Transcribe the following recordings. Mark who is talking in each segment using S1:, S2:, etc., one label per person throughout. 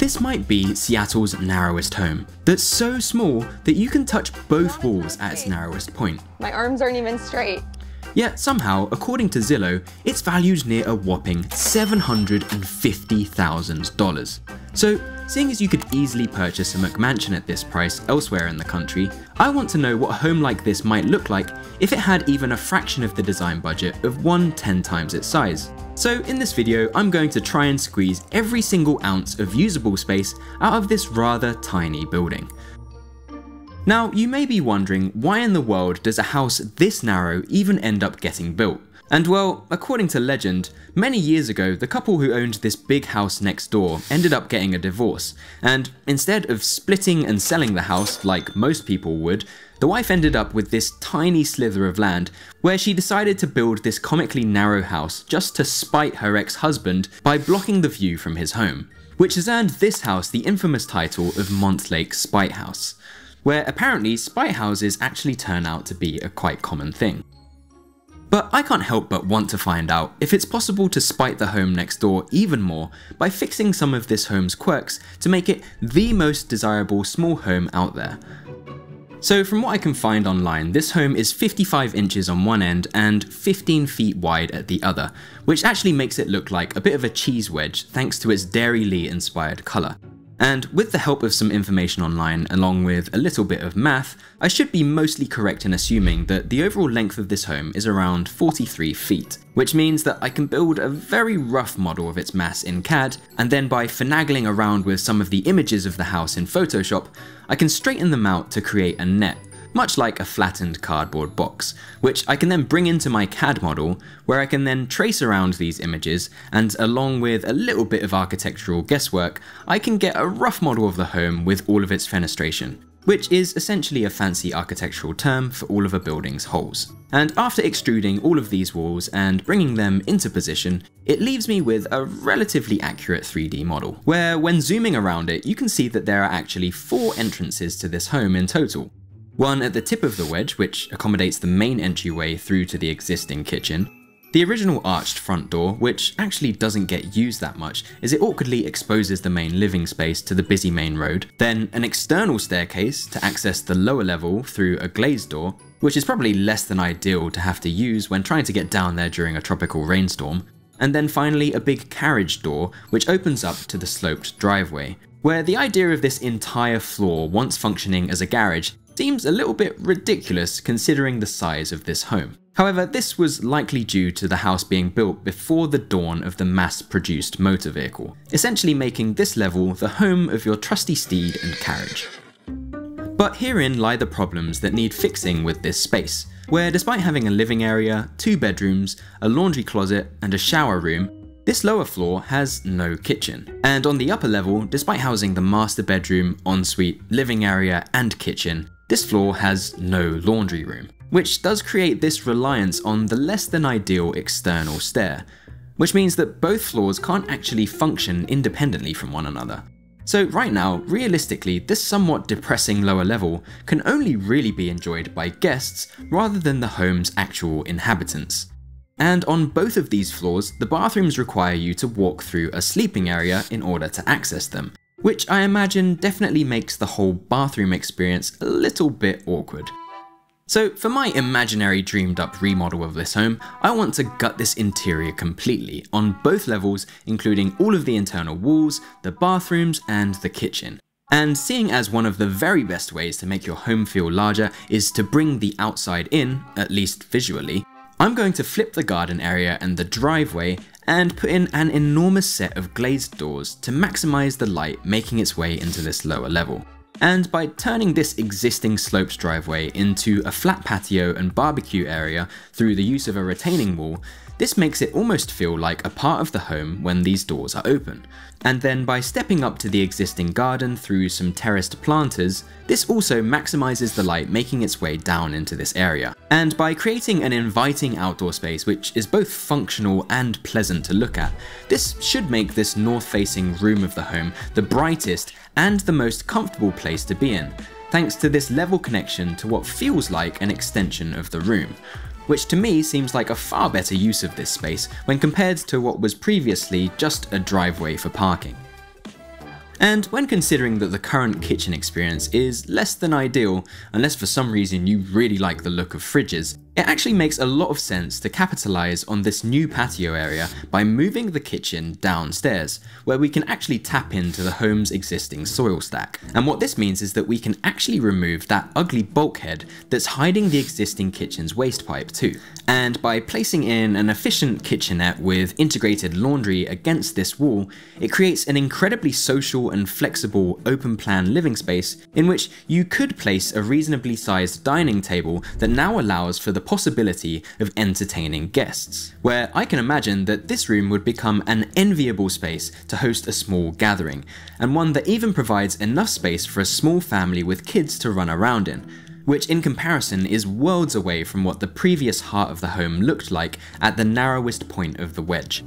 S1: This might be Seattle's narrowest home, that's so small that you can touch both walls at its narrowest point.
S2: My arms aren't even straight.
S1: Yet somehow, according to Zillow, it's valued near a whopping $750,000. So, seeing as you could easily purchase a McMansion at this price elsewhere in the country, I want to know what a home like this might look like if it had even a fraction of the design budget of 10 times its size. So in this video, I'm going to try and squeeze every single ounce of usable space out of this rather tiny building. Now, you may be wondering, why in the world does a house this narrow even end up getting built? And well, according to legend, many years ago, the couple who owned this big house next door ended up getting a divorce, and instead of splitting and selling the house like most people would, the wife ended up with this tiny slither of land where she decided to build this comically narrow house just to spite her ex-husband by blocking the view from his home, which has earned this house the infamous title of Montlake Spite House, where apparently spite houses actually turn out to be a quite common thing. But I can't help but want to find out if it's possible to spite the home next door even more by fixing some of this home's quirks to make it the most desirable small home out there. So from what I can find online, this home is 55 inches on one end and 15 feet wide at the other, which actually makes it look like a bit of a cheese wedge thanks to its Dairy Lee inspired colour. And with the help of some information online along with a little bit of math, I should be mostly correct in assuming that the overall length of this home is around 43 feet, which means that I can build a very rough model of its mass in CAD, and then by finagling around with some of the images of the house in Photoshop, I can straighten them out to create a net, much like a flattened cardboard box, which I can then bring into my CAD model, where I can then trace around these images, and along with a little bit of architectural guesswork, I can get a rough model of the home with all of its fenestration, which is essentially a fancy architectural term for all of a building's holes. And after extruding all of these walls and bringing them into position, it leaves me with a relatively accurate 3D model, where when zooming around it, you can see that there are actually 4 entrances to this home in total. One at the tip of the wedge, which accommodates the main entryway through to the existing kitchen, the original arched front door, which actually doesn't get used that much as it awkwardly exposes the main living space to the busy main road, then an external staircase to access the lower level through a glazed door, which is probably less than ideal to have to use when trying to get down there during a tropical rainstorm, and then finally a big carriage door which opens up to the sloped driveway, where the idea of this entire floor once functioning as a garage seems a little bit ridiculous considering the size of this home. However, this was likely due to the house being built before the dawn of the mass-produced motor vehicle, essentially making this level the home of your trusty steed and carriage. But herein lie the problems that need fixing with this space, where despite having a living area, 2 bedrooms, a laundry closet, and a shower room, this lower floor has no kitchen. And on the upper level, despite housing the master bedroom, ensuite, living area, and kitchen, this floor has no laundry room, which does create this reliance on the less than ideal external stair, which means that both floors can't actually function independently from one another. So right now, realistically, this somewhat depressing lower level can only really be enjoyed by guests rather than the home's actual inhabitants. And on both of these floors, the bathrooms require you to walk through a sleeping area in order to access them, which I imagine definitely makes the whole bathroom experience a little bit awkward. So for my imaginary dreamed up remodel of this home, I want to gut this interior completely on both levels, including all of the internal walls, the bathrooms, and the kitchen. And seeing as one of the very best ways to make your home feel larger is to bring the outside in, at least visually, I'm going to flip the garden area and the driveway and put in an enormous set of glazed doors to maximize the light making its way into this lower level. And by turning this existing sloped driveway into a flat patio and barbecue area through the use of a retaining wall, this makes it almost feel like a part of the home when these doors are open. And then by stepping up to the existing garden through some terraced planters, this also maximizes the light making its way down into this area. And by creating an inviting outdoor space which is both functional and pleasant to look at, this should make this north-facing room of the home the brightest and the most comfortable place to be in, thanks to this level connection to what feels like an extension of the room, which to me seems like a far better use of this space when compared to what was previously just a driveway for parking. And when considering that the current kitchen experience is less than ideal, unless for some reason you really like the look of fridges, it actually makes a lot of sense to capitalize on this new patio area by moving the kitchen downstairs, where we can actually tap into the home's existing soil stack. And what this means is that we can actually remove that ugly bulkhead that's hiding the existing kitchen's waste pipe too. And by placing in an efficient kitchenette with integrated laundry against this wall, it creates an incredibly social and flexible open plan living space in which you could place a reasonably sized dining table that now allows for the possibility of entertaining guests, where I can imagine that this room would become an enviable space to host a small gathering, and one that even provides enough space for a small family with kids to run around in, which in comparison is worlds away from what the previous heart of the home looked like at the narrowest point of the wedge.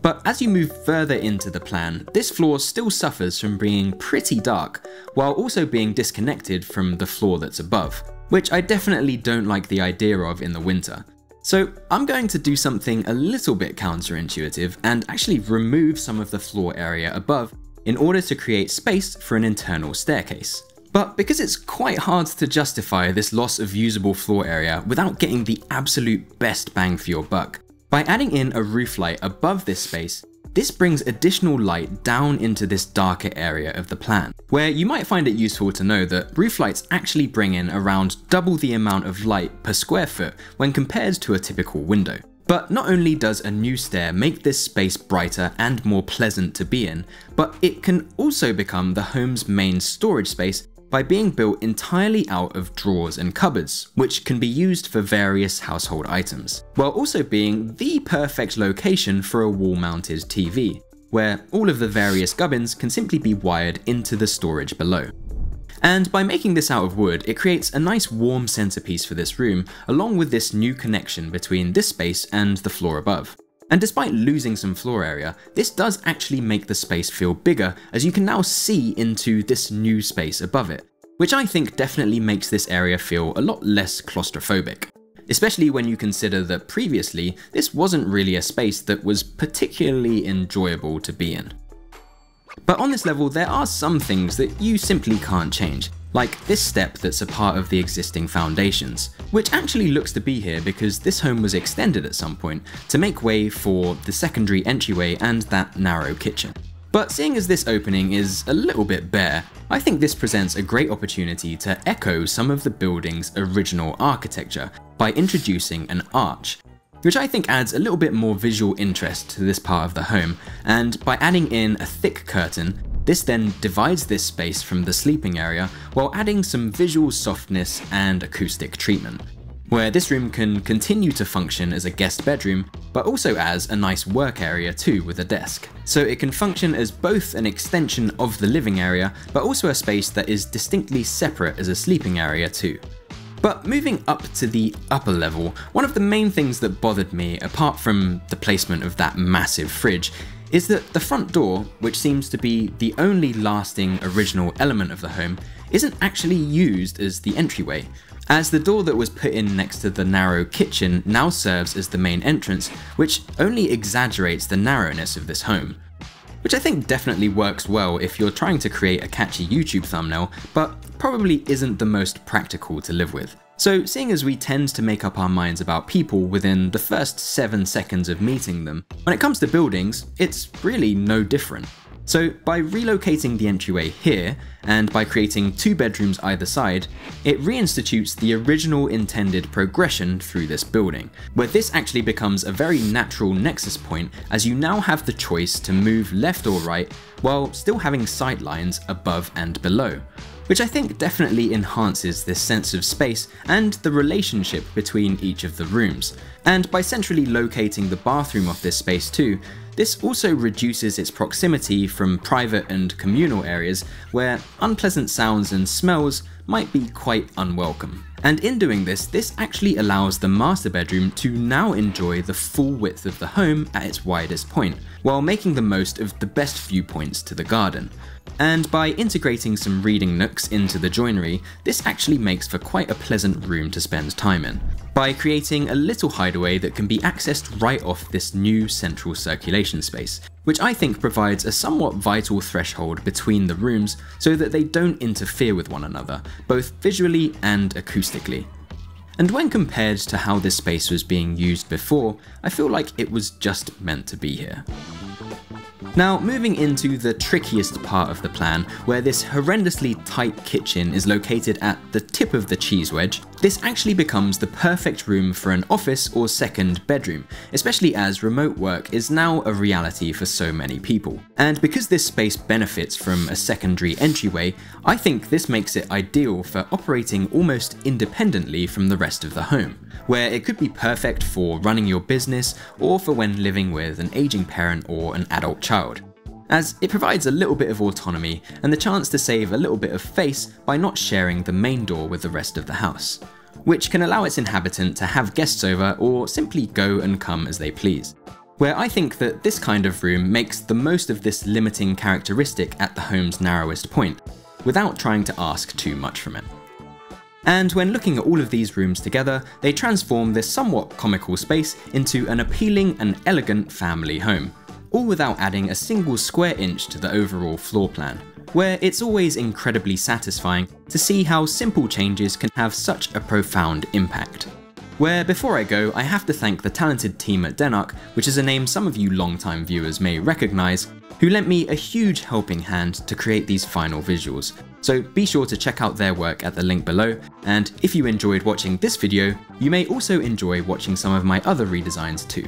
S1: But as you move further into the plan, this floor still suffers from being pretty dark, while also being disconnected from the floor that's above, which I definitely don't like the idea of in the winter. So I'm going to do something a little bit counterintuitive and actually remove some of the floor area above in order to create space for an internal staircase. But because it's quite hard to justify this loss of usable floor area without getting the absolute best bang for your buck, by adding in a roof light above this space, this brings additional light down into this darker area of the plan, where you might find it useful to know that roof lights actually bring in around double the amount of light per square foot when compared to a typical window. But not only does a new stair make this space brighter and more pleasant to be in, but it can also become the home's main storage space by being built entirely out of drawers and cupboards, which can be used for various household items, while also being the perfect location for a wall-mounted TV, where all of the various gubbins can simply be wired into the storage below. And by making this out of wood, it creates a nice warm centerpiece for this room, along with this new connection between this space and the floor above. And despite losing some floor area, this does actually make the space feel bigger, as you can now see into this new space above it, which I think definitely makes this area feel a lot less claustrophobic. Especially when you consider that previously, this wasn't really a space that was particularly enjoyable to be in. But on this level, there are some things that you simply can't change, like this step that's a part of the existing foundations, which actually looks to be here because this home was extended at some point to make way for the secondary entryway and that narrow kitchen. But seeing as this opening is a little bit bare, I think this presents a great opportunity to echo some of the building's original architecture by introducing an arch, which I think adds a little bit more visual interest to this part of the home, and by adding in a thick curtain, this then divides this space from the sleeping area while adding some visual softness and acoustic treatment, where this room can continue to function as a guest bedroom, but also as a nice work area too with a desk. So it can function as both an extension of the living area, but also a space that is distinctly separate as a sleeping area too. But moving up to the upper level, one of the main things that bothered me, apart from the placement of that massive fridge, is that the front door, which seems to be the only lasting original element of the home, isn't actually used as the entryway, as the door that was put in next to the narrow kitchen now serves as the main entrance, which only exaggerates the narrowness of this home. Which I think definitely works well if you're trying to create a catchy YouTube thumbnail, but probably isn't the most practical to live with. So seeing as we tend to make up our minds about people within the first 7 seconds of meeting them, when it comes to buildings, it's really no different. So by relocating the entryway here, and by creating 2 bedrooms either side, it reinstitutes the original intended progression through this building, where this actually becomes a very natural nexus point as you now have the choice to move left or right while still having sight lines above and below, which I think definitely enhances this sense of space and the relationship between each of the rooms. And by centrally locating the bathroom of this space too, this also reduces its proximity from private and communal areas where unpleasant sounds and smells might be quite unwelcome. And in doing this, this actually allows the master bedroom to now enjoy the full width of the home at its widest point, while making the most of the best viewpoints to the garden. And by integrating some reading nooks into the joinery, this actually makes for quite a pleasant room to spend time in, by creating a little hideaway that can be accessed right off this new central circulation space, which I think provides a somewhat vital threshold between the rooms so that they don't interfere with one another, both visually and acoustically. And when compared to how this space was being used before, I feel like it was just meant to be here. Now, moving into the trickiest part of the plan, where this horrendously tight kitchen is located at the tip of the cheese wedge, this actually becomes the perfect room for an office or second bedroom, especially as remote work is now a reality for so many people. And because this space benefits from a secondary entryway, I think this makes it ideal for operating almost independently from the rest of the home, where it could be perfect for running your business or for when living with an aging parent or an adult child, as it provides a little bit of autonomy and the chance to save a little bit of face by not sharing the main door with the rest of the house, which can allow its inhabitant to have guests over or simply go and come as they please. Where I think that this kind of room makes the most of this limiting characteristic at the home's narrowest point, without trying to ask too much from it. And when looking at all of these rooms together, they transform this somewhat comical space into an appealing and elegant family home, all without adding a single square inch to the overall floor plan, where it's always incredibly satisfying to see how simple changes can have such a profound impact. Where before I go, I have to thank the talented team at Denarch, which is a name some of you long-time viewers may recognise, who lent me a huge helping hand to create these final visuals. So be sure to check out their work at the link below, and if you enjoyed watching this video, you may also enjoy watching some of my other redesigns too.